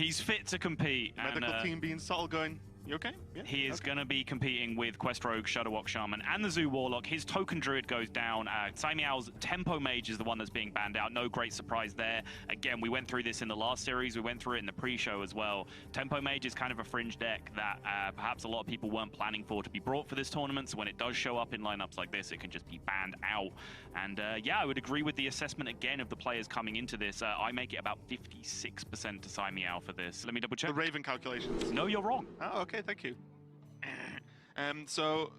he's fit to compete. Medical team being subtle, going, you okay? Yeah. He is going to be competing with Quest Rogue, Shadowwalk Shaman, and the Zoo Warlock. His Token Druid goes down. CaiMiao's Tempo Mage is the one that's being banned out. No great surprise there. Again, we went through this in the last series. We went through it in the pre-show as well. Tempo Mage is kind of a fringe deck that perhaps a lot of people weren't planning for to be brought for this tournament. So when it does show up in lineups like this, it can just be banned out. And yeah, I would agree with the assessment again of the players coming into this. I make it about 56% to CaiMiao for this. Let me double check. The Raven calculations. No, you're wrong. Oh, okay, thank you. So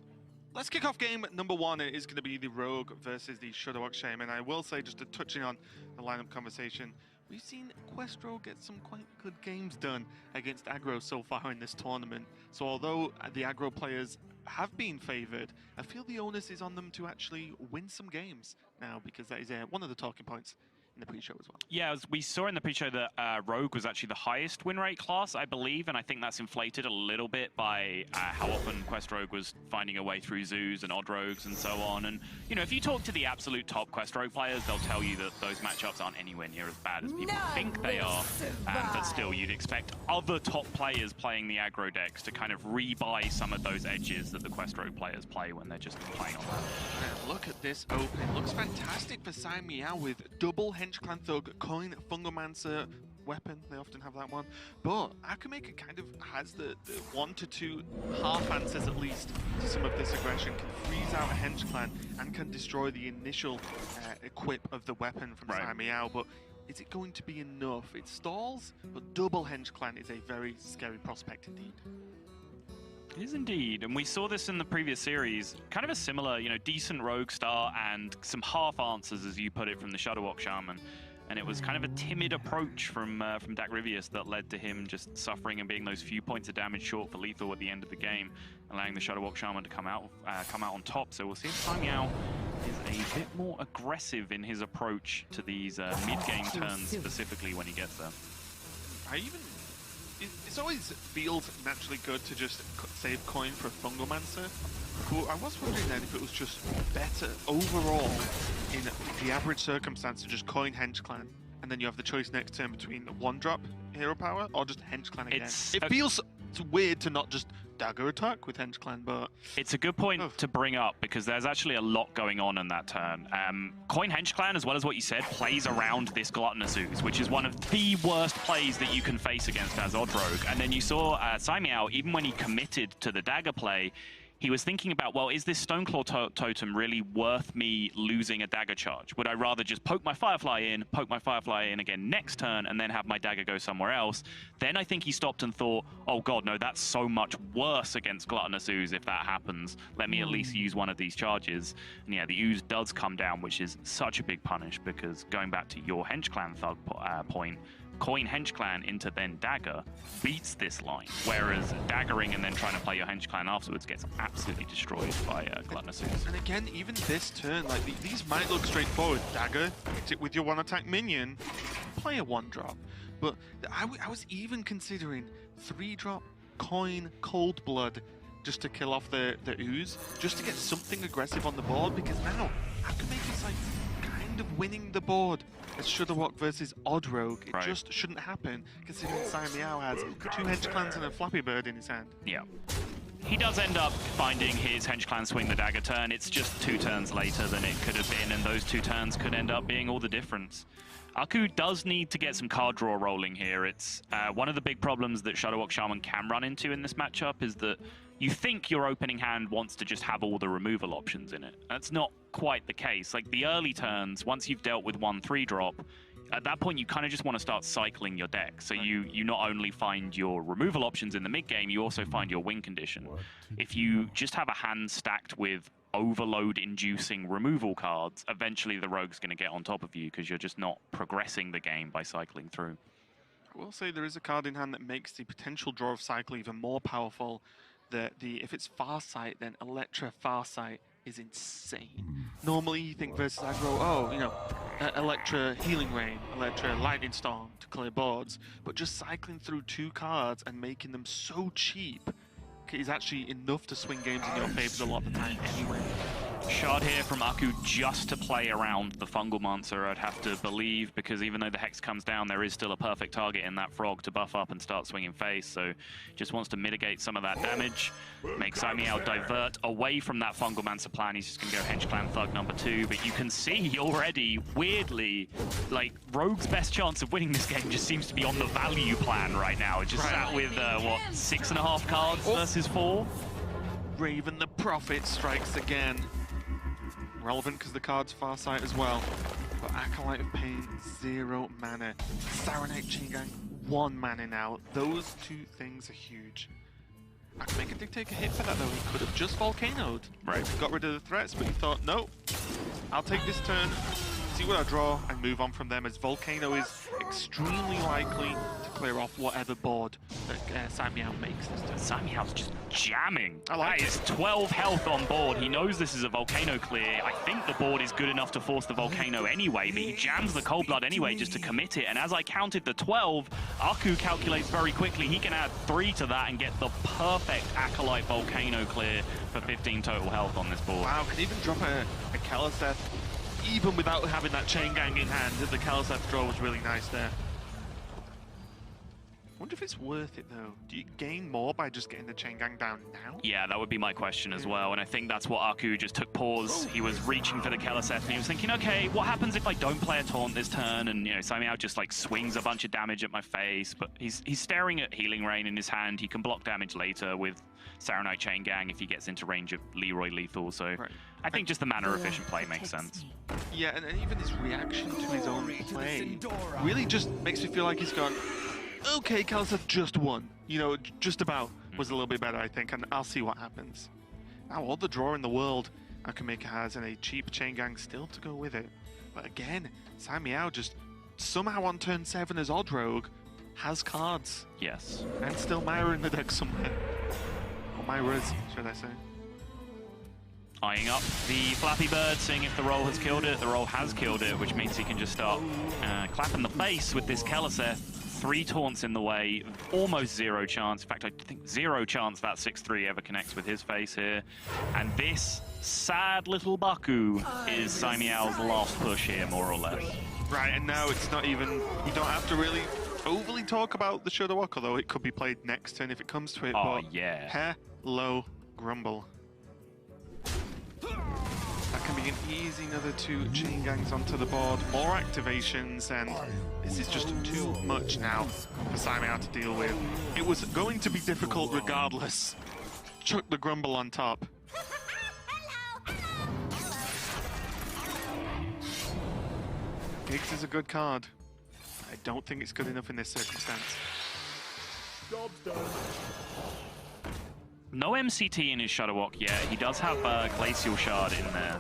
let's kick off game number one. It is going to be the Rogue versus the Shadowwalk Shaman. I will say, just touching on the lineup conversation, we've seen Quest Rogue get some quite good games done against aggro so far in this tournament. So although the aggro players have been favored, I feel the onus is on them to actually win some games now, because that is one of the talking points in the pre-show as well. Yeah, as we saw in the pre-show that Rogue was actually the highest win rate class, I believe, and I think that's inflated a little bit by how often Quest Rogue was finding a way through Zoos and Odd Rogues and so on. And, you know, if you talk to the absolute top Quest Rogue players, they'll tell you that those matchups aren't anywhere near as bad as people think they are. But still, you'd expect other top players playing the aggro decks to kind of rebuy some of those edges that the Quest Rogue players play when they're just playing on that. Look at this open. It looks fantastic for CaiMiao with double Henchclan Thug, Coin, Fungomancer, Weapon. They often have that one. But Akumaker kind of has the 1 to 2 half answers at least to some of this aggression, can freeze out a Henchclan and can destroy the initial equip of the weapon from CaiMiao. But is it going to be enough? It stalls, but double Henchclan is a very scary prospect indeed. It is indeed, and we saw this in the previous series. Kind of a similar, you know, decent rogue start and some half answers, as you put it, from the Shadowwalk Shaman. And it was kind of a timid approach from Dacrivius that led to him just suffering and being those few points of damage short for lethal at the end of the game, allowing the Shadowwalk Shaman to come out on top. So we'll see if CaiMiao is a bit more aggressive in his approach to these mid-game turns, specifically when he gets there. It always feels naturally good to just save coin for Fungomancer. Cool. I was wondering then if it was just better overall in the average circumstance to just coin Henchclan, and then you have the choice next turn between 1-drop hero power or just Henchclan again. It feels weird to not just dagger attack with Henchclan, but it's a good point to bring up, because there's actually a lot going on in that turn. Coin Henchclan, as well as what you said, plays around this Gluttonous Ooze, which is one of the worst plays that you can face against as Odd Rogue. And then you saw CaiMiao, even when he committed to the dagger play, he was thinking about, well, is this Stoneclaw totem really worth me losing a dagger charge? Would I rather just poke my Firefly in again next turn, and then have my dagger go somewhere else? Then I think he stopped and thought, oh god, no, that's so much worse against Gluttonous Ooze if that happens. Let me at least use one of these charges. And yeah, the Ooze does come down, which is such a big punish, because going back to your Henchclan Thug point, coin Henchclan into then dagger beats this line, whereas daggering and then trying to play your Henchclan afterwards gets absolutely destroyed by Gluttonous Ooze. And again, even this turn, like these might look straightforward. Dagger, hit it with your 1-attack minion, play a 1-drop. But I was even considering 3-drop coin Cold Blood just to kill off the Ooze, just to get something aggressive on the board, because now Akumaker's like kind of winning the board. As Shadowwalk versus Odd Rogue, it just shouldn't happen, considering CaiMiao has 2 Henchclans and a Flappy Bird in his hand. Yeah. He does end up finding his Henchclan swing the dagger turn. It's just 2 turns later than it could have been, and those 2 turns could end up being all the difference. Aku does need to get some card draw rolling here. It's one of the big problems that Shadowwalk Shaman can run into in this matchup is that you think your opening hand wants to just have all the removal options in it. That's not quite the case. Like the early turns, once you've dealt with 1 3-drop, at that point you kind of just want to start cycling your deck. So you not only find your removal options in the mid game, you also find your win condition. If you just have a hand stacked with overload-inducing removal cards, eventually the rogue's going to get on top of you, because you're just not progressing the game by cycling through. I will say there is a card in hand that makes the potential draw of cycle even more powerful. If it's Farsight, then Electra Farsight is insane. Normally you think versus aggro, oh, you know, Electra Healing Rain, Electra Lightning Storm to clear boards, but just cycling through 2 cards and making them so cheap market is actually enough to swing games in your favor a lot of the time anyway. Shard here from Aku just to play around the Fungal Monster, I'd have to believe, because even though the Hex comes down, there is still a perfect target in that Frog to buff up and start swinging face, so just wants to mitigate some of that damage, make CaiMiao divert away from that Fungal Mancer plan. He's just going to go Hench Clan Thug number 2, but you can see already, weirdly, like, Rogue's best chance of winning this game just seems to be on the value plan right now. It just sat with, what, 6.5 cards versus 4? Raven the Prophet strikes again. Relevant because the card's Farsight as well. But Acolyte of Pain, 0 mana. Saronite Chaingang, 1 mana now. Those two things are huge. Akumaker did take a hit for that though. He could have just Volcanoed. Right. Got rid of the threats, but he thought, nope. I'll take this turn, see what I draw, and move on from them, as Volcano is extremely likely to clear off whatever board that CaiMiao makes this turn. CaiMiao's just jamming. I like that is 12 health on board. He knows this is a Volcano clear. I think the board is good enough to force the Volcano anyway, but he jams the Cold Blood anyway just to commit it. And as I counted the 12, Aku calculates very quickly. He can add 3 to that and get the perfect Acolyte Volcano clear for 15 total health on this board. Wow, can even drop a Kaliseth even without having that Chain Gang in hand. The Kaliseth draw was really nice there. Wonder if it's worth it though. Do you gain more by just getting the Chain Gang down now? Yeah, that would be my question as well, and I think that's what Aku just took pause. He was reaching for the Kaliseth and he was thinking, okay, what happens if I don't play a taunt this turn? And you know, CaiMiao just like swings a bunch of damage at my face, but he's staring at Healing Rain in his hand. He can block damage later with Saronite Chain Gang if he gets into range of Leroy Lethal, so I think just the mana efficient play makes sense. Yeah, and even his reaction to his own play really just makes me feel like he's gone, okay, Kaliseth just won. You know, just about was a little bit better, I think, and I'll see what happens. Now, all the draw in the world Akumaker has, and a cheap Chain Gang still to go with it. But again, CaiMiao just somehow on turn 7 as Odd Rogue has cards. Yes. And still Myra in the deck somewhere. Or Myra's, should I say. Eyeing up the Flappy Bird, seeing if the roll has killed it. The roll has killed it, which means he can just start clapping the face with this Kaliseth. 3 taunts in the way, almost 0 chance. In fact, I think 0 chance that 6-3 ever connects with his face here. And this sad little Baku is CaiMiao's last push here, more or less. Right, and now it's not even, you don't have to really overly talk about the Shadow Walk, although it could be played next turn if it comes to it. Oh, but yeah. Hello, Grumble. That can be an easy another 2 Chain Gangs onto the board, more activations, and this is just too much now for CaiMiao to deal with. It was going to be difficult regardless. Chuck the Grumble on top. Giggs is a good card. I don't think it's good enough in this circumstance. No MCT in his Shadow Walk yet. He does have Glacial Shard in there.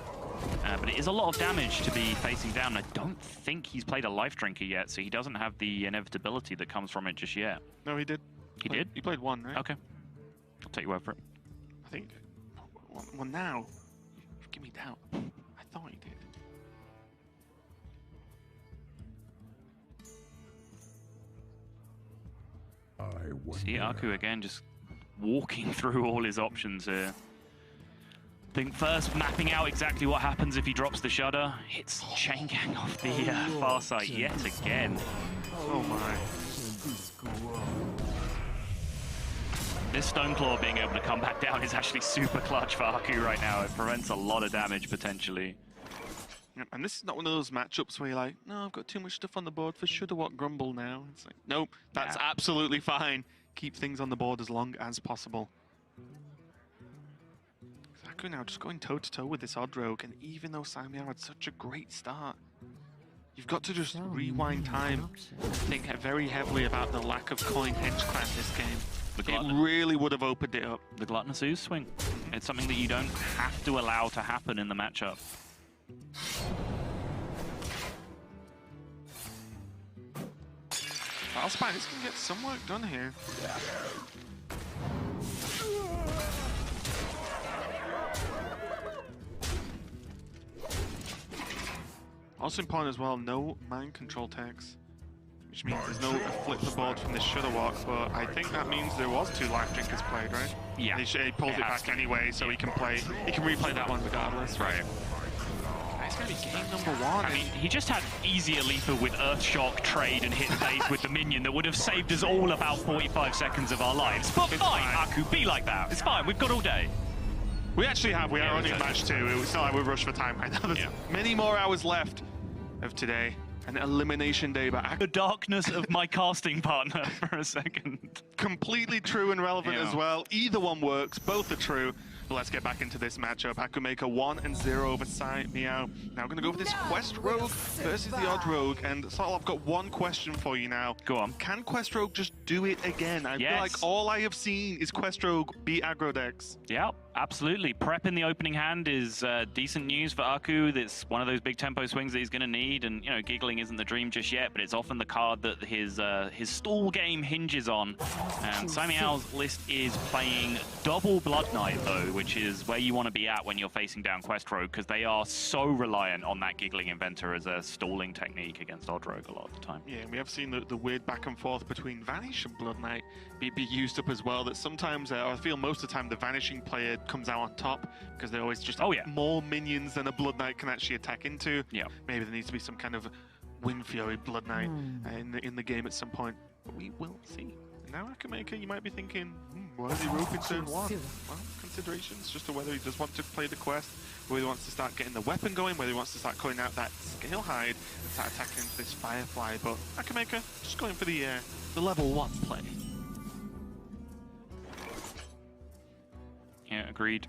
But it is a lot of damage to be facing down. I don't think he's played a Life Drinker yet, so he doesn't have the inevitability that comes from it just yet. No, he did. He did? He played 1, right? Okay. I'll take your word for it. I think. Well, now, give me doubt. I thought he did. See Aku again, just walking through all his options here. Think first, mapping out exactly what happens if he drops the Shudder. Hits Chain Gang off the Farsight yet again. Oh my. This Stoneclaw being able to come back down is actually super clutch for Aku right now. It prevents a lot of damage potentially. Yep, and this is not one of those matchups where you're like, no, I've got too much stuff on the board for Shoulda What Grumble now. It's like, nope, that's absolutely fine. Keep things on the board as long as possible. Aku now just going toe-to-toe with this Odd Rogue, and even though CaiMiao had such a great start, you've got to just rewind time and think very heavily about the lack of coin Hench Clan this game. It really would have opened it up. The Gluttonous Ooze swing. It's something that you don't have to allow to happen in the matchup. Valspines can get some work done here. Also important as well, no mind control tags. which means there's no flip the board from this Shudder Walk, but I think that means there was 2 Life Drinkers played, right? Yeah. He pulls it back anyway, so he can replay that one regardless. Right. It's going to be game number 1. I mean, he just had easier lethal with Earthshock, trade, and hit phase with the minion that would have saved us all about 45 seconds of our lives. But fine, Aku, be like that. It's fine, we've got all day. We actually have. We are only in match 2. It's not like we're rushed for time right now. There's many more hours left of today. An elimination day, but the darkness of my casting partner for a second. Completely true and relevant as well. Either one works. Both are true. But let's get back into this matchup. Akumaker 1-0 over CaiMiao. Now we're going to go for this Quest Rogue versus the Odd Rogue. And Sol, I've got one question for you now. Go on. Can Quest Rogue just do it again? I feel like all I have seen is Quest Rogue beat aggro decks. Yeah, absolutely. Prep in the opening hand is decent news for Aku. That's one of those big tempo swings that he's going to need. And, you know, giggling isn't the dream just yet, but it's often the card that his stall game hinges on. And CaiMiao's list is playing double Blood Knight, though, which is where you want to be at when you're facing down Quest Rogue, because they are so reliant on that Giggling Inventor as a stalling technique against Odd Rogue a lot of the time. Yeah, and we have seen the weird back and forth between Vanish and Blood Knight be used up as well, that sometimes, I feel most of the time, the Vanishing player comes out on top, because they always just have more minions than a Blood Knight can actually attack into. Yeah. Maybe there needs to be some kind of Wind Fury Blood Knight in the game at some point, but we will see. Now Akumaker, you might be thinking, why is he roping turn 1? Well, considerations just to whether he does want to play the quest, whether he wants to start getting the weapon going, whether he wants to start cutting out that Scale Hide and start attacking this Firefly. But Akumaker just going for the level 1 play. Yeah, agreed.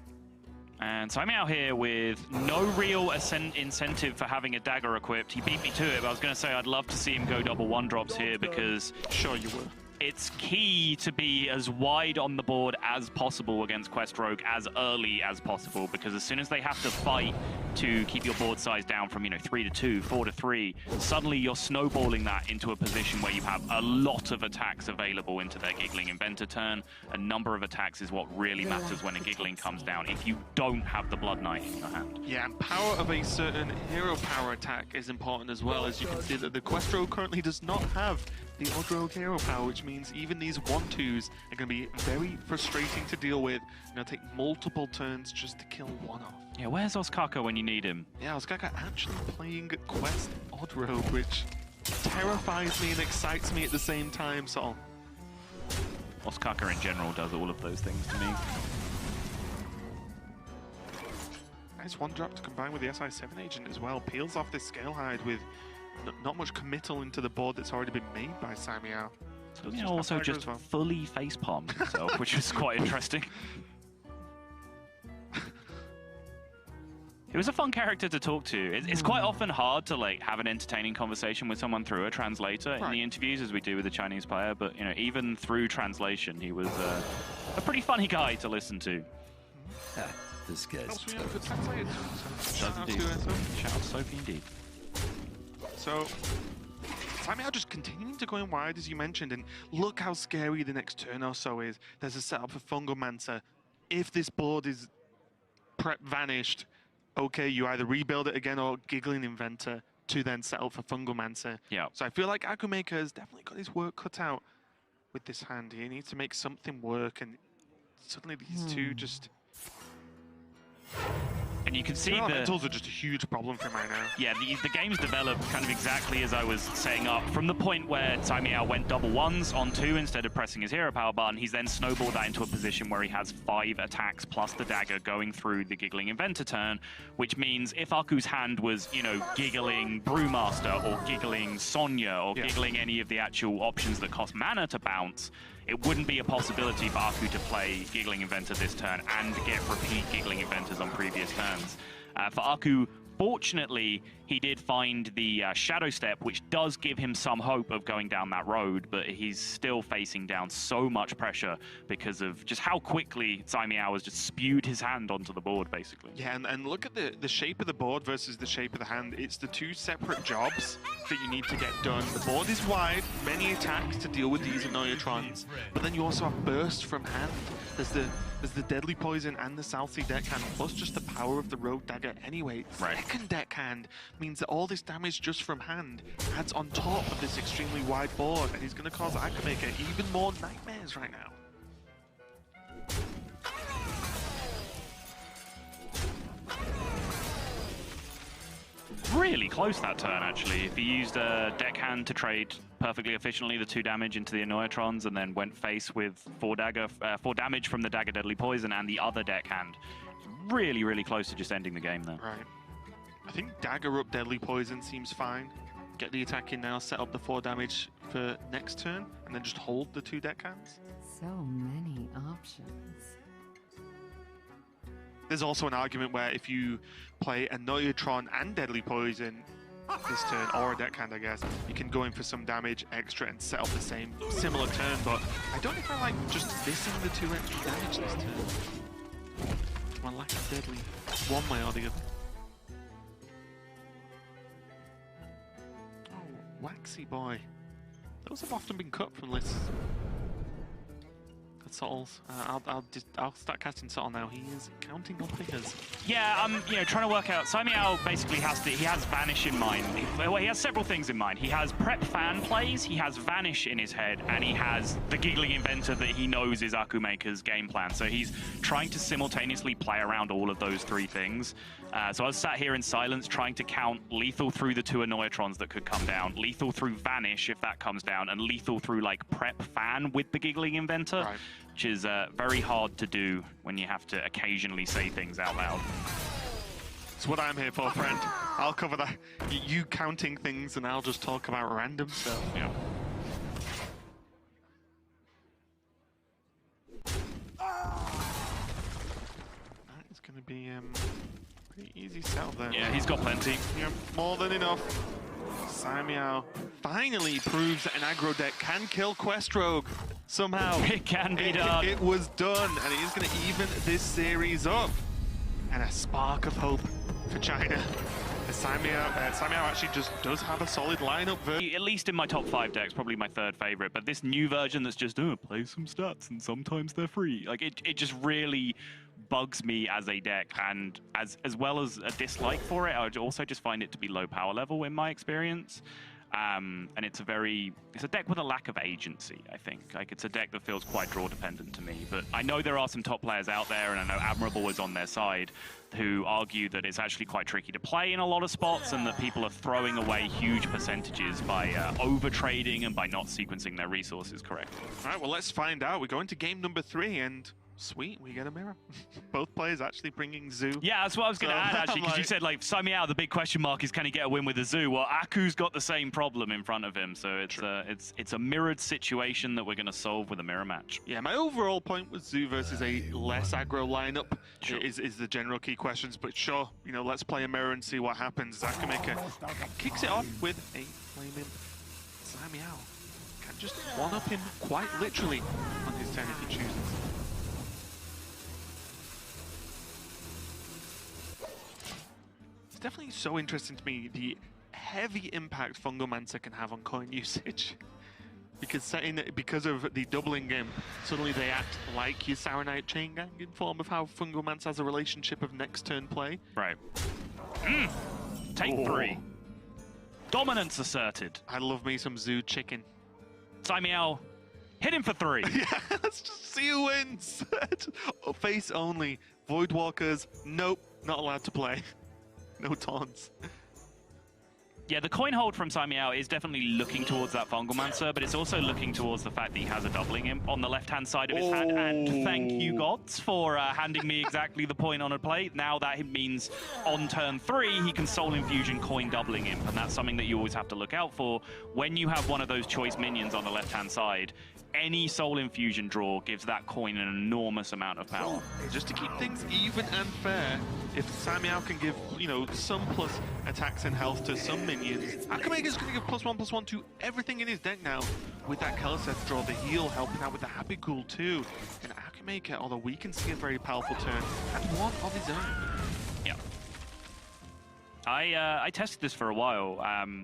And CaiMiao here with no real incentive for having a dagger equipped. He beat me to it, but I was going to say I'd love to see him go double 1-drops here, because sure you will. It's key to be as wide on the board as possible against Quest Rogue as early as possible, because as soon as they have to fight to keep your board size down from, 3 to 2, 4 to 3, suddenly you're snowballing that into a position where you have a lot of attacks available into their Giggling Inventor turn. A number of attacks is what really matters when a Giggling comes down, if you don't have the Blood Knight in your hand. Yeah, and power of a certain hero power attack is important as well. As you can see that the Quest Rogue currently does not have the Odd Rogue hero power, which means even these 1-2s are going to be very frustrating to deal with. It'll take multiple turns just to kill one off. Yeah, where's Ostkaka when you need him? Yeah, Ostkaka actually playing Quest Odd Rogue, which terrifies me and excites me at the same time, so... Ostkaka in general does all of those things to me. Nice 1-drop to combine with the SI7 agent as well. Peels off this Scale Hide with not much committal into the board that's already been made by CaiMiao. So also just fully facepalmed himself, which is quite interesting. He was a fun character to talk to. It's quite often hard to have an entertaining conversation with someone through a translator in the interviews, as we do with a Chinese player. But even through translation, he was a pretty funny guy to listen to. This guy's Does indeed. Shout out to Sophie indeed. So, CaiMiao just continuing to go in wide, as you mentioned, and look how scary the next turn or so is. There's a setup for Fungalmancer. If this board is prep vanished, okay, you either rebuild it again or Giggling Inventor to then settle for Fungalmancer. Yeah. So I feel like Akumaker has definitely got his work cut out with this hand. He needs to make something work, and suddenly these two just... And you can see the elementals are just a huge problem for him right now. Yeah, the game's developed kind of exactly as I was saying up. From the point where CaiMiao went double 1s on 2 instead of pressing his hero power button, he's then snowballed that into a position where he has 5 attacks plus the dagger going through the Giggling Inventor turn, which means if Aku's hand was, giggling Brewmaster or giggling Sonya or giggling any of the actual options that cost mana to bounce, it wouldn't be a possibility for Aku to play Giggling Inventor this turn and get repeat Giggling Inventors on previous turns. For Aku, fortunately, he did find the Shadow Step, which does give him some hope of going down that road, but he's still facing down so much pressure because of just how quickly CaiMiao has just spewed his hand onto the board, basically. Yeah, and look at the shape of the board versus the shape of the hand. It's the 2 separate jobs that you need to get done. The board is wide, many attacks to deal with these Annoyatrons, but then you also have burst from hand. There's the There's the Deadly Poison and the South Sea Deckhand, plus just the power of the Rogue Dagger anyway. Right. Second Deckhand means that all this damage just from hand adds on top of this extremely wide board, and he's going to cause Akumaker even more nightmares right now. Really close that turn, actually. If he used a deckhand to trade perfectly efficiently the 2 damage into the Annoyatrons and then went face with 4 damage from the Dagger Deadly Poison and the other deckhand, really, really close to just ending the game there. Right. I think Dagger up Deadly Poison seems fine. Get the attack in now, set up the 4 damage for next turn, and then just hold the 2 deckhands. So many options. There's also an argument where if you play a Annoyatron and Deadly Poison this turn, or a deckhand, I guess, you can go in for some damage extra and set up the similar turn, but I don't know if I like just missing the 2 extra damage this turn. My lack of deadly, one way or the other. Oh, Waxy Boy. Those have often been cut from lists. Sottles. I'll start casting Sottle now. He is counting on figures. Yeah, I'm trying to work out. CaiMiao basically has Vanish in mind. Well, he has several things in mind. He has prep fan plays, he has Vanish in his head, and he has the Giggling Inventor that he knows is Akumaker's game plan. So he's trying to simultaneously play around all of those 3 things. So I was sat here in silence trying to count lethal through the 2 Annoyatrons that could come down, lethal through Vanish if that comes down, and lethal through like prep fan with the Giggling Inventor. Right. Which is very hard to do when you have to occasionally say things out loud. It's what I'm here for, friend. I'll cover that. You counting things and I'll just talk about random stuff. Yeah. That is going to be pretty easy setup there. Yeah, he's got plenty. Yeah, more than enough. CaiMiao finally proves that an aggro deck can kill Quest Rogue. Somehow. It can be done. It was done, and it is going to even this series up. And a spark of hope for China. CaiMiao actually just does have a solid lineup. At least in my top 5 decks, probably my 3rd favorite. But this new version that's just, play some stats and sometimes they're free. Like, it just really bugs me as a deck, and as well as a dislike for it, I would also just find it to be low power level in my experience. And it's a deck with a lack of agency, I think. Like, it's a deck that feels quite draw dependent to me. But I know there are some top players out there, and I know Admirable is on their side, who argue that it's actually quite tricky to play in a lot of spots, and that people are throwing away huge percentages by over trading and by not sequencing their resources correctly. All right, well, let's find out. We go into game number 3, and sweet, we get a mirror. Both players actually bringing Zoo. Yeah, that's what I was going to add, actually, because you said, like, CaiMiao, the big question mark is, can he get a win with a Zoo? Well, Aku's got the same problem in front of him, so it's a mirrored situation that we're going to solve with a mirror match. Yeah, my overall point was Zoo versus a less aggro lineup is the general key questions, but sure, let's play a mirror and see what happens. Akumaker kicks it off with a flaming CaiMiao. Can just one-up him quite literally on his turn if he chooses. Definitely so interesting to me, the heavy impact Fungomancer can have on coin usage. Because of the doubling game, suddenly they act like your Saronite Chain Gang in form of how Fungomancer has a relationship of next turn play. Right. Take 3. Dominance asserted. I love me some Zoo chicken. CaiMiao, hit him for 3. Yeah, let's just see who wins. Face only. Voidwalkers, nope, not allowed to play. No taunts. Yeah, the coin hold from CaiMiao is definitely looking towards that Fungomancer, but it's also looking towards the fact that he has a doubling imp on the left-hand side of his hand. And thank you, gods, for handing me exactly the point on a play. Now that means on turn 3, he can Soul Infusion coin doubling imp, and that's something that you always have to look out for. When you have one of those choice minions on the left-hand side, any Soul Infusion draw gives that coin an enormous amount of power. Just to keep things even and fair, if CaiMiao can give, some plus attacks and health to some minions, Akumaker's going to give +1/+1 to everything in his deck now. With that Keleseth draw, the heal helping out with the Happy Ghoul too. And Akumaker, although we can see a very powerful turn, had one of his own. Yeah. I tested this for a while,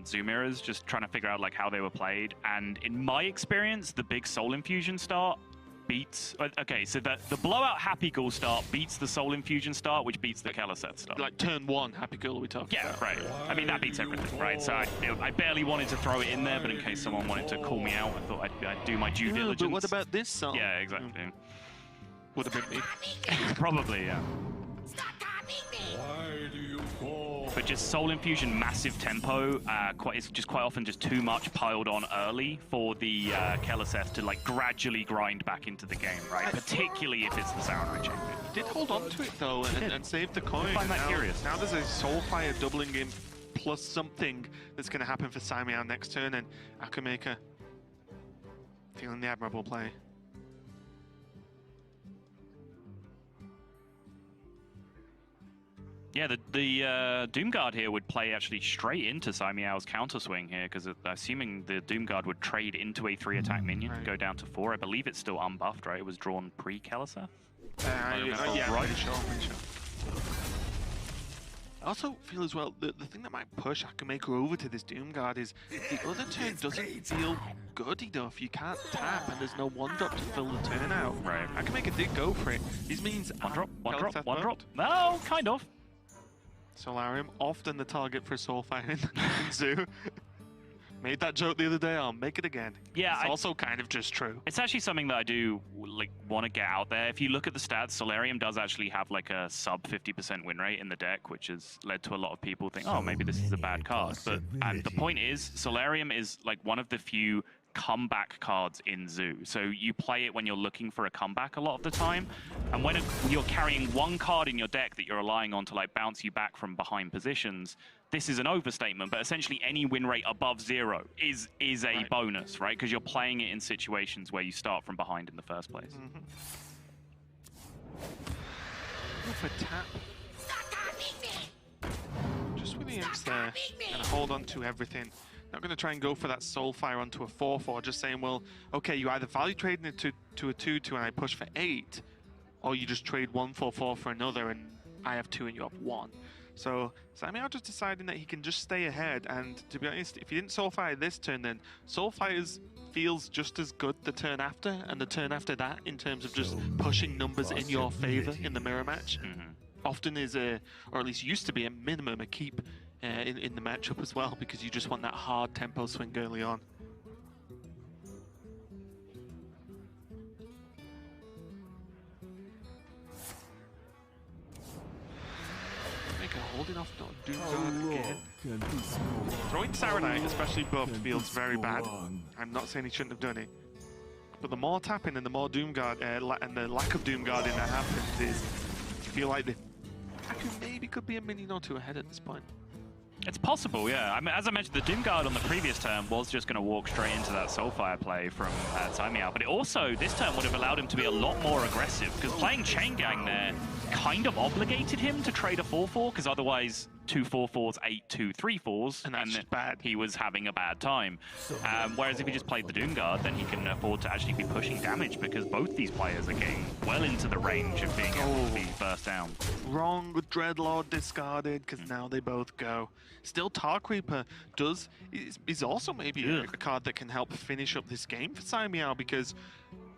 Zoo Mirrors, just trying to figure out like how they were played, and in my experience, the big Soul Infusion start beats... Okay, so the blowout Happy Ghoul start beats the Soul Infusion start, which beats the Keleseth start. Like turn 1 Happy Ghoul we talking Yeah, about. right. I mean, that beats everything, right? So I barely wanted to throw it in there, but in case someone wanted to call me out, I thought I'd do my due diligence. But what about this song? Yeah, exactly. Would have been me. Probably, yeah. But just Soul Infusion, massive tempo. It's just quite often just too much piled on early for the Keleseth to like gradually grind back into the game, right? Particularly if it's the Samurai champion. He did hold on to it though and save the coin. I find that curious. Now there's a Soulfire doubling in plus something that's going to happen for CaiMiao next turn, and Akumaker feeling the admirable play. Yeah, the Doomguard here would play actually straight into CaiMiao's counter swing here, because assuming the Doomguard would trade into a 3-attack minion, go down to 4. I believe it's still unbuffed, right? It was drawn pre-Keleseth. Yeah, right. pretty sure. I also feel as well, the thing that might push Akumaker over to this Doomguard is the other turn doesn't feel good enough. You can't tap and there's no 1-drop to fill the turn out. Right. Akumaker did go for it. These means 1-drop, 1-drop, Keleseth 1-drop. No, kind of. Solarium, often the target for Soulfire in Zoo. Made that joke the other day, I'll make it again. Yeah, it's also kind of just true. It's actually something that I do like want to get out there. If you look at the stats, Solarium does actually have like a sub 50% win rate in the deck, which has led to a lot of people think, oh, maybe this is a bad card. But the point is, Solarium is like one of the few comeback cards in Zoo. So you play it when you're looking for a comeback a lot of the time. And when you're carrying one card in your deck that you're relying on to like bounce you back from behind positions, this is an overstatement, but essentially any win rate above 0 is a bonus, right? Because you're playing it in situations where you start from behind in the first place. Go for tap. Just with the imps there, and hold on to everything. Not going to try and go for that Soulfire onto a 4-4, just saying, well, okay, you either value trading it to a 2-2 and I push for 8, or you just trade 1-4-4 for another and I have 2 and you have 1. So CaiMiao just deciding that he can just stay ahead, and to be honest, if he didn't Soulfire this turn, then Soulfire feels just as good the turn after and the turn after that in terms of just pushing numbers in your favor in the mirror match. Often is or at least used to be a minimum, a keep in the matchup as well, because you just want that hard tempo swing early on. Holding off Doomguard again. Throwing Saranite, especially buffed, feels very bad. I'm not saying he shouldn't have done it. But the more tapping and the more Doomguard, and the lack of Doomguarding that happens is, you feel like the Aku maybe could be a minion or 2 ahead at this point. It's possible, yeah. I mean, as I mentioned, the Doomguard on the previous turn was just going to walk straight into that Soulfire play from CaiMiao, but it also, this turn would have allowed him to be a lot more aggressive, because playing Chain Gang there kind of obligated him to trade a 4-4, because otherwise 2 4-4s, 8 2 3-4s, and that's just bad. He was having a bad time. Whereas if he just played the Doomguard, then he can afford to actually be pushing damage, because both these players are getting well into the range of being able to be first down. Wrong with Dreadlord discarded, because now they both go. Still, Tark Reaper is also maybe a card that can help finish up this game for CaiMiao, because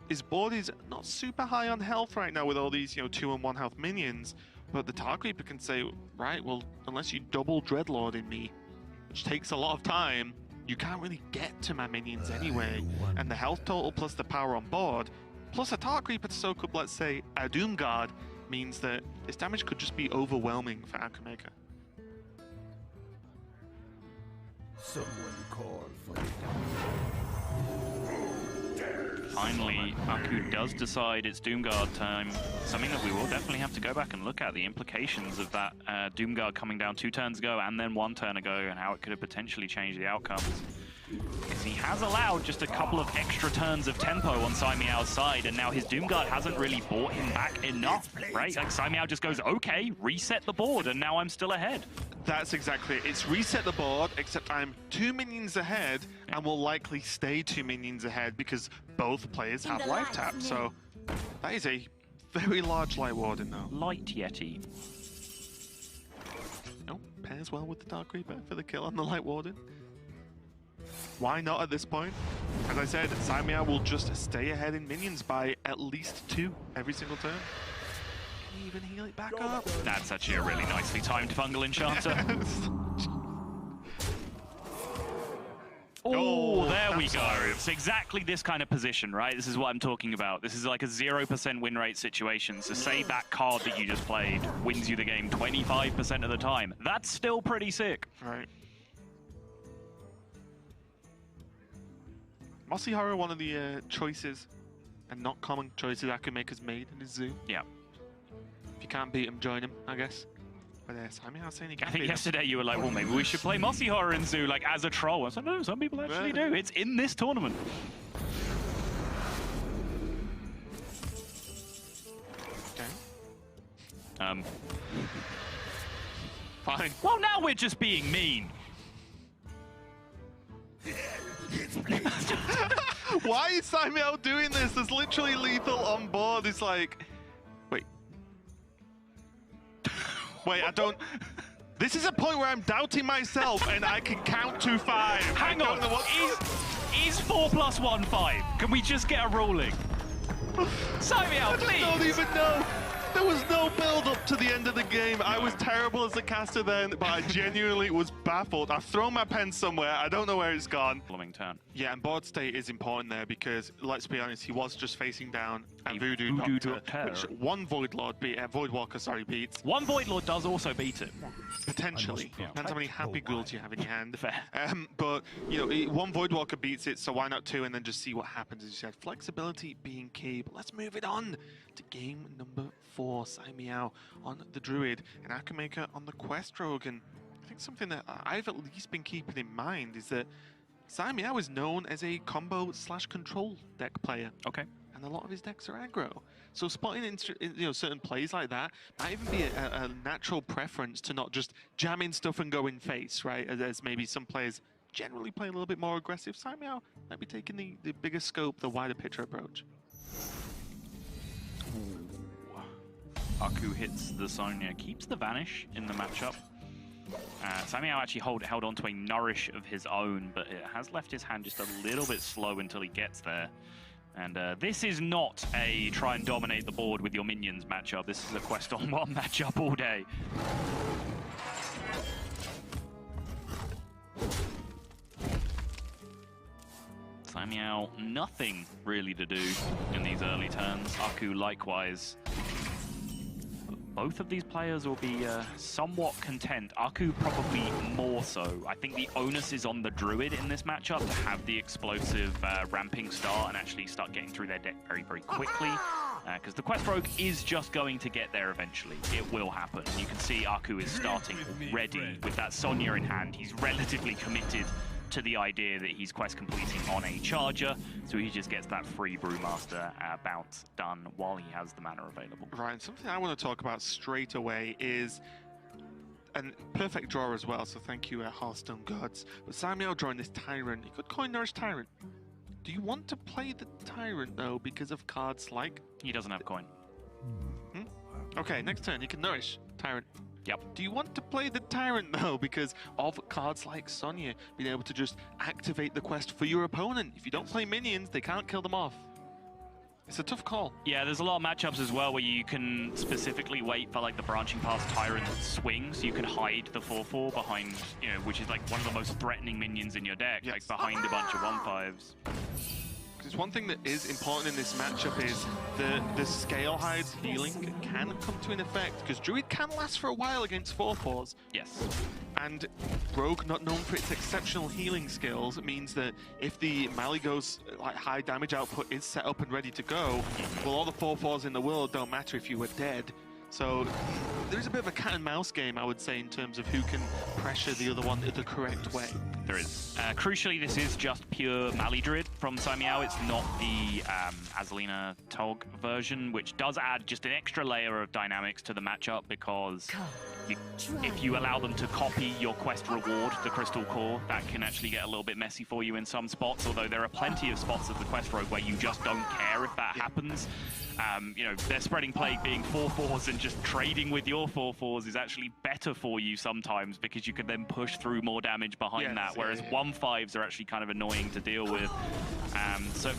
his board is not super high on health right now with all these 2 and 1 health minions. But the Tark Reaper can say, right, well, unless you double Dreadlord in me, which takes a lot of time, you can't really get to my minions anyway. And the health total plus the power on board, plus a Tark Reaper to soak up, let's say, a Doomguard, means that this damage could just be overwhelming for Akumaker. Someone call for Finally, Aku does decide it's Doomguard time. Something that we will definitely have to go back and look at, the implications of that Doomguard coming down 2 turns ago and then 1 turn ago, and how it could have potentially changed the outcomes. Because he has allowed just a couple of extra turns of tempo on CaiMiao's side, and now his Doomguard hasn't really brought him back enough, right? Like CaiMiao just goes, okay, reset the board, and now I'm still ahead. That's exactly it. It's reset the board, except I'm 2 minions ahead, and will likely stay 2 minions ahead because both players have life tap. So that is a very large Light Warden though. Light Yeti. Oh, pairs well with the Dark Reaper for the kill on the Light Warden. Why not at this point? As I said, CaiMiao will just stay ahead in minions by at least 2 every single turn. Can he even heal it back up? That's actually a really nicely timed fungal enchanter. Oh, there we go. It's exactly this kind of position, right? This is what I'm talking about. This is like a 0% win rate situation. So say that card that you just played wins you the game 25% of the time. That's still pretty sick. Right. Mossy Horror, one of the choices, and not common choices Akumaker's made in his zoo. Yeah. If you can't beat him, join him, I guess. But CaiMiao saying he can't I think beat him. yesterday you were like, well, maybe we should play Mossy Horror in Zoo, like, as a troll. I said, no, some people actually do. It's in this tournament. Okay. Fine. Well, now we're just being mean. Why is CaiMiao doing this? There's literally lethal on board. It's like, wait. Wait, I don't... This is a point where I'm doubting myself and I can count to 5. Hang on, is 4 + 1 5? Can we just get a ruling? CaiMiao, please! I don't even know. There was no build-up to the end of the game. I was terrible as a caster then, but I genuinely was baffled. I've thrown my pen somewhere. I don't know where it's gone. Following turn. Yeah, and board state is important there because, let's be honest, he was just facing down a Voodoo Doctor, which one Void Walker beats. One Void Lord does also beat it. Potentially. Depends how many happy ghouls you have in your hand. Fair. But, you know, one Void Walker beats it, so why not 2 and then just see what happens, as you said. Flexibility being key, but let's move it on to game number 4. CaiMiao on the Druid and Akumaker on the Quest Rogue. And I think something that I've at least been keeping in mind is that CaiMiao is known as a combo/control deck player. Okay. And a lot of his decks are aggro. So spotting in certain plays like that might even be a natural preference to not just jam in stuff and go in face, right? As maybe some players generally play a little bit more aggressive. CaiMiao might be taking the bigger scope, the wider picture approach. Aku hits the Sonya, keeps the Vanish in the matchup. CaiMiao actually held on to a Nourish of his own, but it has left his hand just a little bit slow until he gets there. And this is not a try and dominate the board with your minions matchup. This is a Quest on 1 matchup all day. CaiMiao, nothing really to do in these early turns. Aku likewise. Both of these players will be somewhat content. Aku probably more so. I think the onus is on the Druid in this matchup to have the explosive ramping start and actually start getting through their deck very, very quickly. Because the Quest Rogue is just going to get there eventually. It will happen. You can see Aku is starting already with that Sonya in hand. He's relatively committed to the idea that he's quest completing on a charger, so he just gets that free Brewmaster bounce done while he has the mana available. Right, and something I want to talk about straight away is a perfect draw as well, so thank you, Hearthstone gods. But CaiMiao drawing this Tyrant, he could coin Nourish Tyrant. Do you want to play the Tyrant though because of cards like... He doesn't have coin. Okay, next turn, he can Nourish Tyrant. Yep. Do you want to play the Tyrant though because of cards like Sonya being able to just activate the quest for your opponent? If you don't play minions, they can't kill them off. It's a tough call. Yeah, there's a lot of matchups as well where you can specifically wait for like the branching past Tyrant swing, so you can hide the 4/4 behind, you know, which is like one of the most threatening minions in your deck, Yes. like behind a bunch of 1/5s. Because one thing that is important in this matchup is the Scale Hide's healing can come to an effect, because Druid can last for a while against 4/4s. Yes. And Rogue, not known for its exceptional healing skills, means that if the Maligo's like high damage output is set up and ready to go, well, all the 4/4s in the world don't matter if you were dead. So there's a bit of a cat and mouse game, I would say, in terms of who can pressure the other one the correct way. There is. Crucially, this is just pure Mali Druid from CaiMiao. It's not the Azalina Tog version, which does add just an extra layer of dynamics to the matchup because if you allow them to copy your quest reward, the Crystal Core, that can actually get a little bit messy for you in some spots, although there are plenty of spots of the quest road where you just don't care if that happens. You know, their spreading plague being 4/4s and just trading with your 4/4s is actually better for you sometimes because you can then push through more damage behind that, whereas 1/5s are actually kind of annoying to deal with.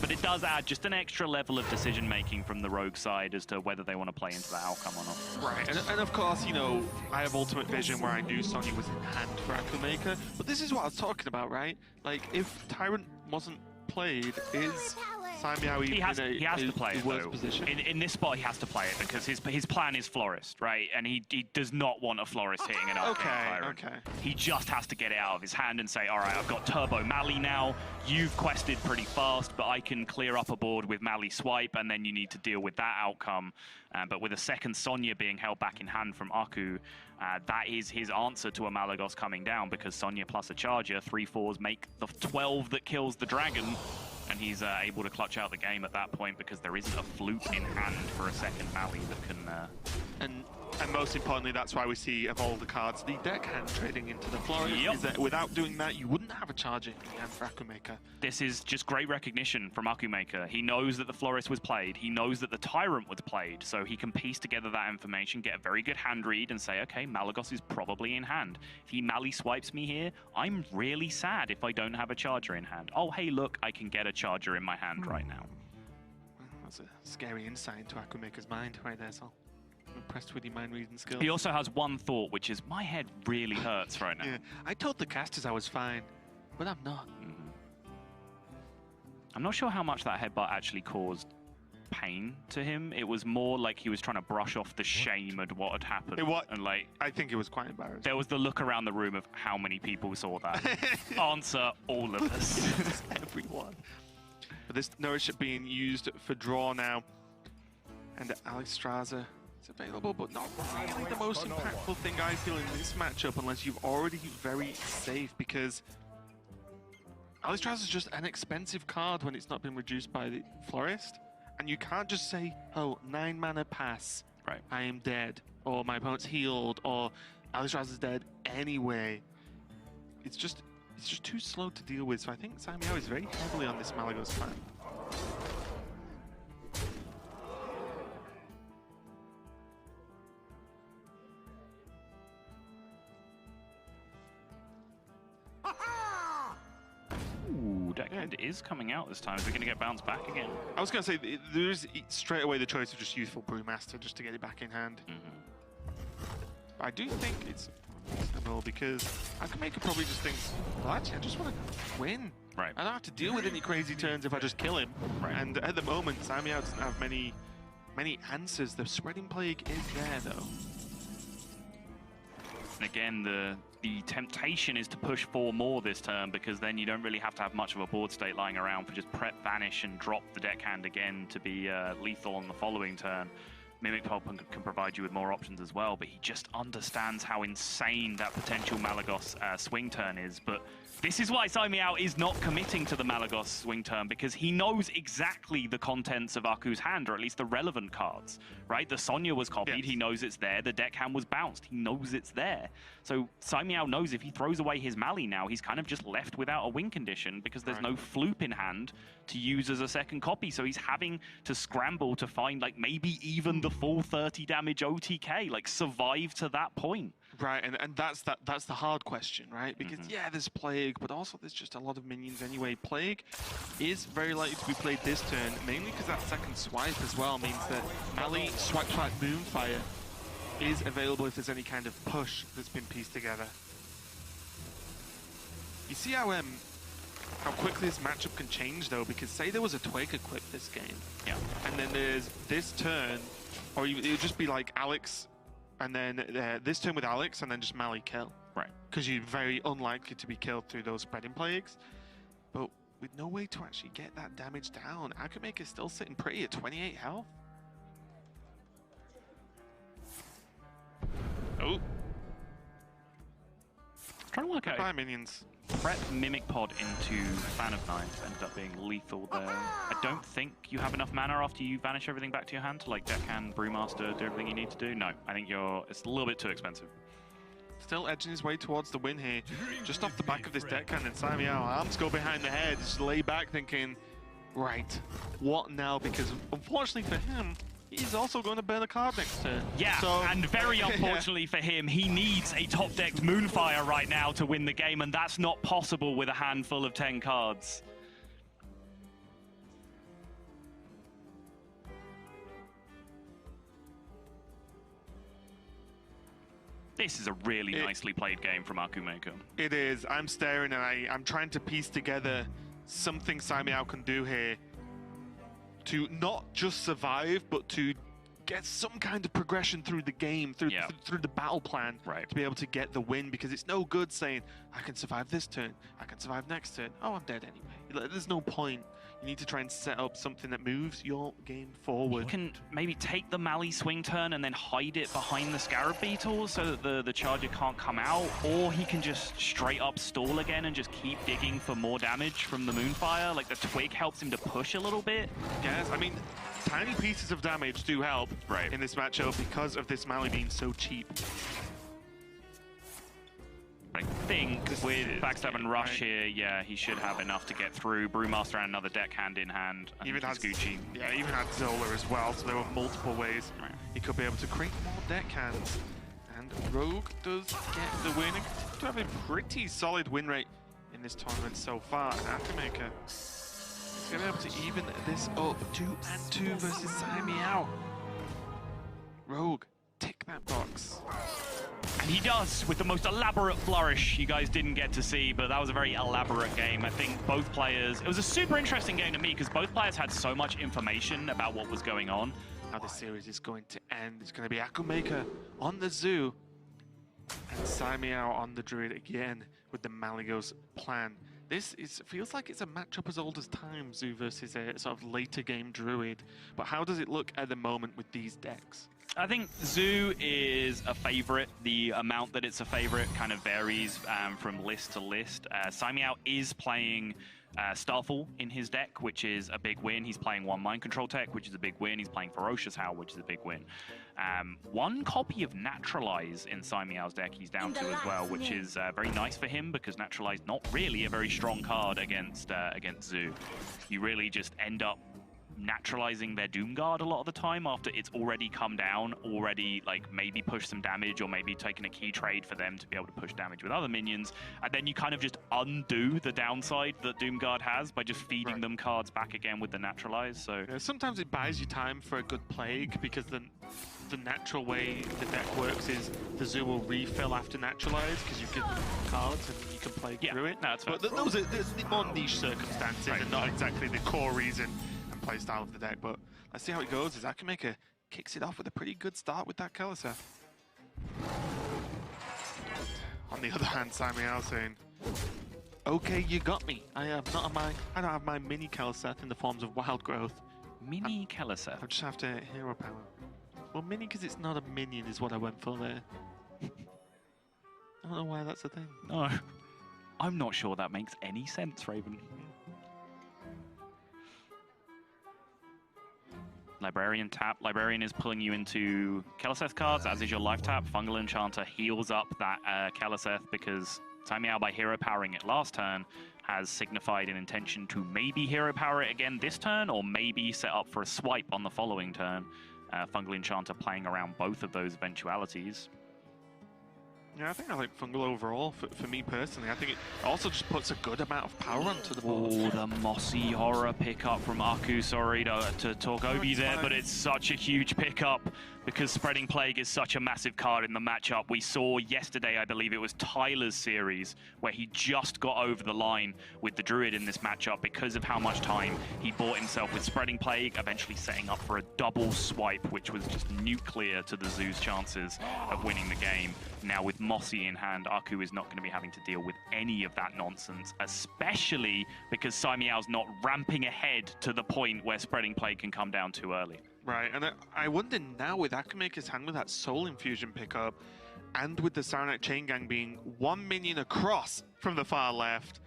But it does add just an extra level of decision making from the rogue side as to whether they want to play into that outcome or not. Right, and of course, you know, I have ultimate vision where I knew Sonya was in hand for Akumaker, but this is what I was talking about, right? Like, if Tyrant wasn't played, is CaiMiao even He has to play it, worse though. position? In this spot, he has to play it because his plan is Florist, right? And he does not want a Florist hitting an Arcane Tyrant. Okay. He just has to get it out of his hand and say, all right, I've got Turbo Mali now. You've quested pretty fast, but I can clear up a board with Mali Swipe, and then you need to deal with that outcome. But with a second Sonya being held back in hand from Aku, that is his answer to a Malagos coming down, because Sonya plus a Charger, 3/4s make the 12 that kills the Dragon. And he's able to clutch out the game at that point because there isn't a flute in hand for a second Mali that can... And most importantly, that's why we see of all the cards, the deck hand trading into the Florist. Is that without doing that, you wouldn't have a Charger in hand for Akumaker. This is just great recognition from Akumaker. He knows that the Florist was played. He knows that the Tyrant was played. So he can piece together that information, get a very good hand read, and say, okay, Malagos is probably in hand. If he Mali swipes me here, I'm really sad if I don't have a Charger in hand. Oh, hey, look, I can get a Charger in my hand right now. Well, that's a scary insight into Akumaker's mind right there, so I'm impressed with your mind reading skills. He also has one thought, which is, my head really hurts right now. Yeah, I told the casters I was fine, but I'm not. I'm not sure how much that headbutt actually caused pain to him. It was more like he was trying to brush off the shame at what had happened. And like, I think it was quite embarrassing. there was the look around the room of how many people saw that. Answer, all of us. Everyone. But this Nourish being used for draw now. And Alex Straza is available, but not really the most impactful thing I feel in this matchup unless you've already very safe, because Alex Straza is just an expensive card when it's not been reduced by the Florist. And you can't just say, oh, 9 mana pass, Right. I am dead, or my opponent's healed, or Alex Straza is dead anyway. It's just too slow to deal with, so I think CaiMiao is very heavily on this Malagos plan. Ooh, deckhand is coming out this time. Is it going to get bounced back again? I was going to say, there is straight away the choice of just use for Brewmaster just to get it back in hand. But I do think it's reasonable because Akumaker probably just thinks, well, actually, I just want to win. Right. I don't have to deal with any crazy turns if I just kill him. Right. And at the moment, CaiMiao doesn't have many answers. The Spreading Plague is there, though. And again, the temptation is to push 4 more this turn, because then you don't really have to have much of a board state lying around for just prep, vanish, and drop the deckhand again to be lethal on the following turn. Mimic Pulp can provide you with more options as well, but he just understands how insane that potential Malagos swing turn is. But this is why CaiMiao is not committing to the Malagos swing turn, because he knows exactly the contents of Aku's hand, or at least the relevant cards, right? The Sonya was copied, Yes. he knows it's there. The deckhand was bounced, he knows it's there. So CaiMiao knows if he throws away his Mali now, he's kind of just left without a win condition, because there's no floop in hand to use as a second copy. So he's having to scramble to find, like, maybe even the full 30 damage OTK, like, survive to that point. Right, and that's the hard question, right? Because yeah, there's Plague, but also there's just a lot of minions anyway. Plague is very likely to be played this turn, mainly because that second swipe as well means that Mali swipe Moonfire is available if there's any kind of push that's been pieced together. You see how quickly this matchup can change though, because say there was a Twig equip this game, and then there's this turn, or it would just be like Alex, and then this turn with Alex, and then just Mali kill. Right. Because you're very unlikely to be killed through those Spreading Plagues. But with no way to actually get that damage down, Akumaker's still sitting pretty at 28 health. Oh. trying to work out. Bye, minions. Prep Mimic Pod into Fan of Knives ended up being lethal there. I don't think you have enough mana after you vanish everything back to your hand to like Deckhand, Brewmaster, do everything you need to do. No, I think it's a little bit too expensive. Still edging his way towards the win here. Just off the back of this Deckhand, and CaiMiao, arms go behind the head, just lay back thinking, right, what now? Because unfortunately for him, he's also going to bear the card next turn. Yeah, so, and very unfortunately for him, he needs a top-decked Moonfire right now to win the game, and that's not possible with a handful of 10 cards. This is a really nicely played game from Akumaker. It is. I'm staring and I'm trying to piece together something CaiMiao can do here to not just survive, but to get some kind of progression through the game, through the battle plan, to be able to get the win. Because it's no good saying, I can survive this turn, I can survive next turn. Oh, I'm dead anyway. There's no point. You need to try and set up something that moves your game forward. You can maybe take the Mali swing turn and then hide it behind the Scarab Beetle so that the Charger can't come out, or he can just straight up stall again and just keep digging for more damage from the Moonfire. Like the Twig helps him to push a little bit. Yes, I mean, tiny pieces of damage do help in this matchup because of this Mali being so cheap. I think with backstab and rush here, yeah, he should have enough to get through. Brewmaster and another deck hand in hand. Even had Gucci. Yeah, even had Zola as well, so there were multiple ways he could be able to create more deck hands. And Rogue does get the win. To have a pretty solid win rate in this tournament so far. And Akumaker is going to be able to even this up 2-2 versus CaiMiao. Rogue, tick that box. And he does, with the most elaborate flourish you guys didn't get to see, but that was a very elaborate game. I think both players, it was a super interesting game to me because both players had so much information about what was going on. How this series is going to end. It's going to be Akumaker on the Zoo and CaiMiao on the Druid again with the Malygos plan. This feels like it's a matchup as old as time, Zoo versus a sort of later game Druid. But how does it look at the moment with these decks? I think Zoo is a favorite. The amount that it's a favorite kind of varies from list to list. CaiMiao is playing Starfall in his deck, which is a big win. He's playing one Mind Control tech, which is a big win. He's playing Ferocious Howl, which is a big win. One copy of Naturalize in CaiMiao's deck he's down to as well, which is very nice for him because Naturalize not really a very strong card against Zoo. You really just end up naturalizing their Doomguard a lot of the time after it's already come down, already like maybe push some damage or maybe taking a key trade for them to be able to push damage with other minions, and then you kind of just undo the downside that Doomguard has by just feeding them cards back again with the naturalize. So yeah, sometimes it buys you time for a good Plague because the natural way the deck works is the Zoo will refill after naturalize because you give them cards and you can play through it. No, that's fair. But those are the more niche circumstances and not exactly the core reason play style of the deck, but let's see how it goes as Akumaker kicks it off with a pretty good start with that Keleseth. On the other hand, CaiMiao saying, okay, you got me. I don't have my mini Keleseth in the forms of wild growth. Mini Keleseth. I just have to hero power. Well, mini because it's not a minion is what I went for there. I don't know why that's a thing. No, I'm not sure that makes any sense, Raven. Librarian tap. Librarian is pulling you into Keleseth cards, as is your life tap. Fungal Enchanter heals up that Keleseth because CaiMiao, by hero powering it last turn, has signified an intention to maybe hero power it again this turn, or maybe set up for a swipe on the following turn. Fungal Enchanter playing around both of those eventualities. Yeah, I think I like Fungal overall, for me personally. I think it also just puts a good amount of power onto the board. Oh, the Mossy Horror pickup from Aku. Sorry to talk over you there, but it's such a huge pickup because Spreading Plague is such a massive card in the matchup. We saw yesterday, I believe it was Tyler's series, where he just got over the line with the Druid in this matchup because of how much time he bought himself with Spreading Plague, eventually setting up for a double swipe, which was just nuclear to the Zoo's chances of winning the game. Now with Mossy in hand, Aku is not going to be having to deal with any of that nonsense, especially because CaiMiao's not ramping ahead to the point where Spreading Plague can come down too early. Right, and I wonder now with Akumaker's hand with that Soul Infusion pickup, and with the Saranite Chain Gang being 1 minion across from the far left,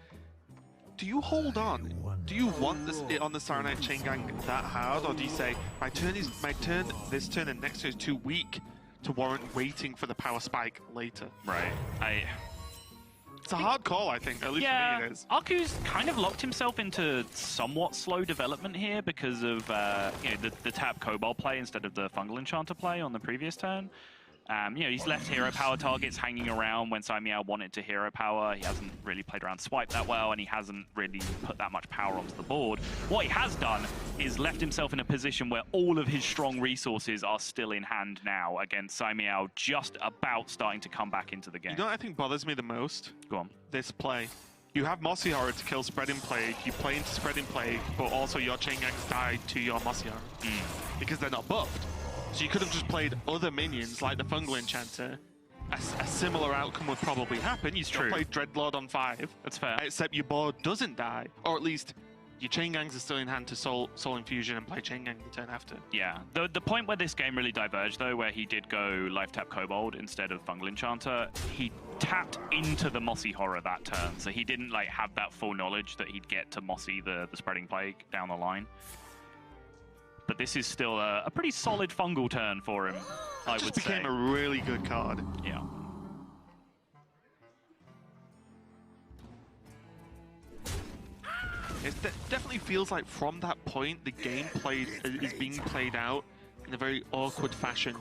do you hold on? Do you want it on the Saranite Chain Gang that hard, or do you say my turn, this turn and next turn is too weak to warrant waiting for the power spike later? Right. It's a hard call, I think. At least for me, it is. Aku's kind of locked himself into somewhat slow development here because of the tap Cobalt play instead of the Fungal Enchanter play on the previous turn. He's left hero power targets hanging around when CaiMiao wanted to hero power. He hasn't really played around swipe that well, and he hasn't really put that much power onto the board. What he has done is left himself in a position where all of his strong resources are still in hand now against CaiMiao, just about starting to come back into the game. You know what I think bothers me the most? Go on. This play. You have Mossy Horror to kill Spreading Plague, you play into Spreading Plague, but also your Chain Gangs died to your Mossy Horror because they're not buffed. So you could have just played other minions like the Fungal Enchanter. A similar outcome would probably happen. You still play Dreadlord on 5. That's fair. Except your board doesn't die. Or at least your Chain Gangs are still in hand to Soul Infusion and play Chain Gang the turn after. Yeah. The point where this game really diverged, though, where he did go Life Tap Kobold instead of Fungal Enchanter, he tapped into the Mossy Horror that turn. So he didn't have that full knowledge that he'd get to Mossy the Spreading Plague down the line. But this is still a pretty solid fungal turn for him, I would say. It just became a really good card. Yeah. It definitely feels like from that point, the game is being played out in a very awkward fashion.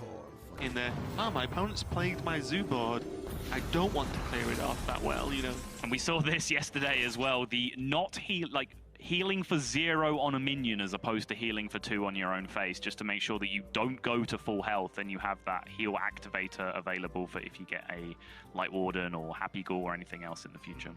In the, my opponent's played my zoo board. I don't want to clear it off that well, you know. And we saw this yesterday as well, the healing for 0 on a minion as opposed to healing for 2 on your own face, just to make sure that you don't go to full health and you have that heal activator available for if you get a Light Warden or Happy Ghoul or anything else in the future.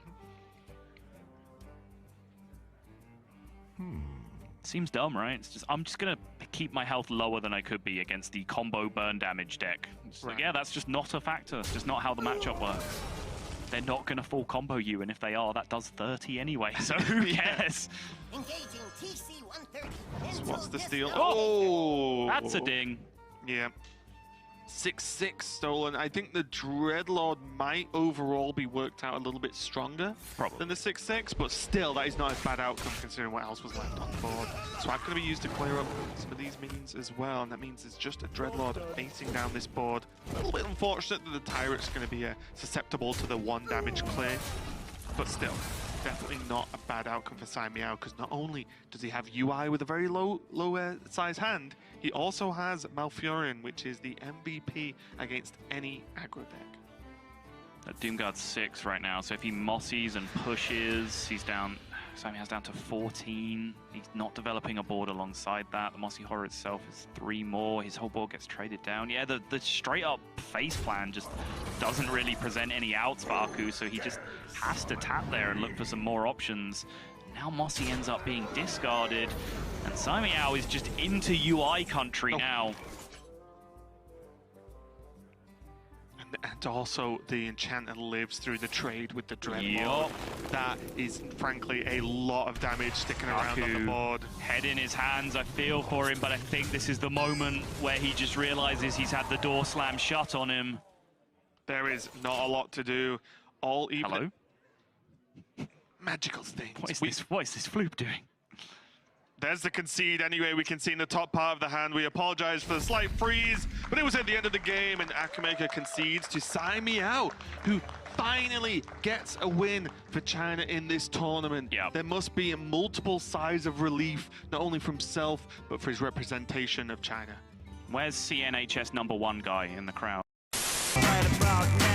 Seems dumb, right? It's just, I'm just gonna keep my health lower than I could be against the combo burn damage deck. Like, yeah, that's just not a factor. It's just not how the matchup works. They're not going to full combo you, and if they are, that does 30 anyway, so who cares? Engaging TC-130. So what's the steal? Oh! That's a ding. Yeah. 6-6 stolen. I think the Dreadlord might overall be worked out a little bit stronger than the 6-6, but still, that is not a bad outcome considering what else was left on the board. So I'm going to be used to clear up some of these minions as well, and that means it's just a Dreadlord facing down this board. A little bit unfortunate that the Tyrant's going to be susceptible to the 1 damage clear, but still, definitely not a bad outcome for CaiMiao, because not only does he have UI with a very low size hand, he also has Malfurion, which is the MVP against any aggro deck. Doomguard's 6 right now, so if he mossies and pushes, he's down. CaiMiao's down to 14. He's not developing a board alongside that. The Mossy Horror itself is 3 more. His whole board gets traded down. Yeah, the straight up face plan just doesn't really present any outs for Aku, so he just has to tap there and look for some more options. Now Mossy ends up being discarded, and CaiMiao is just into UI country now. And also, the Enchanter lives through the trade with the Dreadlord. That is, frankly, a lot of damage sticking around on the board. Head in his hands, I feel for him, but I think this is the moment where he just realizes he's had the door slammed shut on him. There is not a lot to do. Hello? Magical things. What is this Floop doing? There's the concede anyway. We can see in the top part of the hand. We apologize for the slight freeze, but it was at the end of the game, and Akumaker concedes to CaiMiao, who finally gets a win for China in this tournament. Yep. There must be a multiple sighs of relief, not only for himself, but for his representation of China. Where's CNHS #1 guy in the crowd? Right about now.